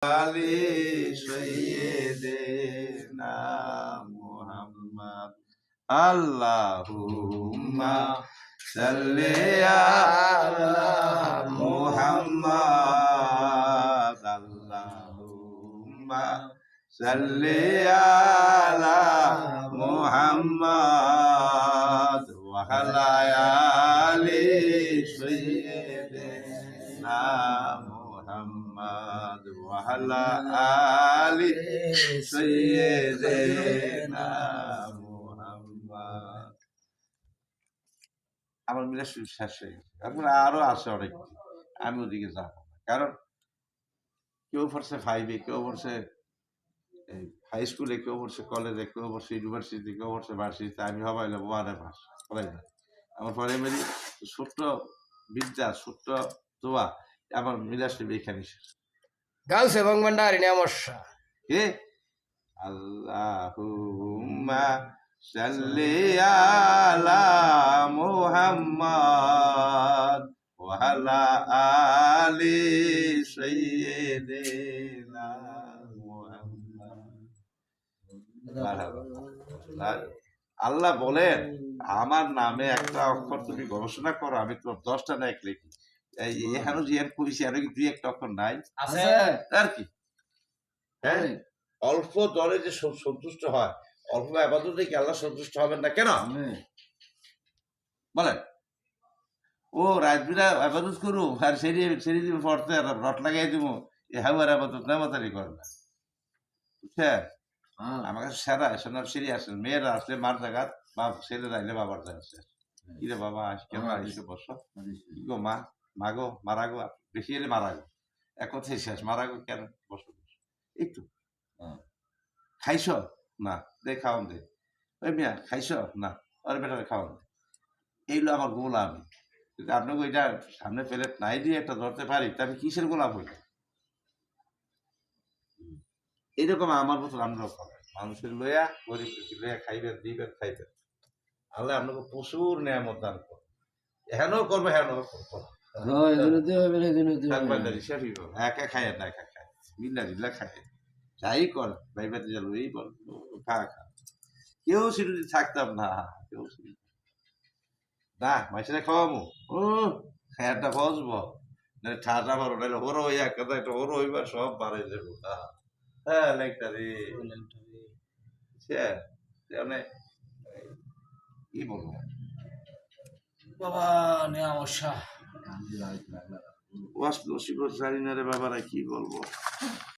আলি সাইয়্যিদিনা মুহাম্মদ আল্লাহুম্মা সাল্লি আলা মুহাম্মদ আল্লাহুম্মা সাল্লি আলা মুহাম্মদ ওয়া আলা আলি সাইয়্যিদিনা মুহাম্মদ ওয়া আলা আলি সাইয়্যিদিনা মুহাম্মদ। আমার মিলা শেষ হয়ে গেছে। এখন আরো আছে অনেক, আমি ওদিকে যাব না। কারণ কেউ পড়ছে ফাইভে, কেউ পড়ছে হাই স্কুলে, কেউ পড়ছে কলেজে, কেউ পড়ছে ইউনিভার্সিটি, কেউ পড়ছে ভার্সিটিতে। আমি হবাইলাম ওয়ানে পাস করাই না। আমার প্রাইমারি ছোট্ট বিদ্যা, ছোট্ট দোয়া আমার মিলাস এখানে শেষ। গাউস এবং ভান্ডারি নেমস্যা কে আল্লাহুম্মা সাল্লি আলা মুহাম্মদ ওয়া আলা আলি সাইয়্যিদিনা মুহাম্মদ। আল্লাহ বলেন আমার নামে একটা অক্ষর তুমি গবেষণা করো, আমি তোমার 10টা নায়ক লিখি। এখানে যে কইছি আর কি 2-1টা অক্ষর নাই আছে আর কি। হ্যাঁ, অল্প দরে যে সন্তুষ্ট হয়, অল্প আবাদতে কি আল্লাহ সন্তুষ্ট হবেন না কেন বলেন? ও রাজবিরা আবাদত করু আর সেরি দিব পড়তে আর রট লাগাই দিব, এ হাওয়ার আবাদত নামাতারি করে না, বুঝছেন? আমার কাছে সেরা সোনার সিঁড়ি আসেন, মেয়েরা আসলে মার জায়গা, বাপ ছেলেরা আইলে বাবার জায়গা আছে। কিরে বাবা কেন আসছে বসো, কি গো মা, মাগো মারাগো, বেশি এলে মারাগো, এক কথাই শেষ, মারাগো কেন, বসো একটু। খাইছ না, দে খাওয়ান দে, ওই মিয়া খাইছ না, ওর বেটারে খাওয়ান দে। এইগুলো আমার গোলাম। কিন্তু আপনাকে ওইটা সামনে প্লেট নাই দিয়ে একটা ধরতে পারি, তা আমি কিসের গোলাম হইল? এইরকম আমার মতো আমরাও করেন, মানুষের লইয়া গরিব লইয়া খাইবেন, দিবেন, খাইবেন। আল্লাহ আপনাকে প্রচুর নিয়ামত দান করবে, এখানেও করবে, এখানেও করবো। একা খায় না, একা খায় মিল্লা জিল্লা খায়, যাই কর ভাইবাতে যাবো এই বল খা খা, কেউ সিঁড়ি থাকতাম না, কেউ না মাইসেরা খাওয়াবো ও একটা বসবো না, ঠাটা মারো নাহলে ওরো হইয়া কথা একটা ওরো হইবার সব বাড়াই যাবো। হ্যাঁ লেখটা রে মানে কি বলবো বাবা নেমস্যা ওয়াস নসিবত জানি না রে বাবারা, কি বলবো।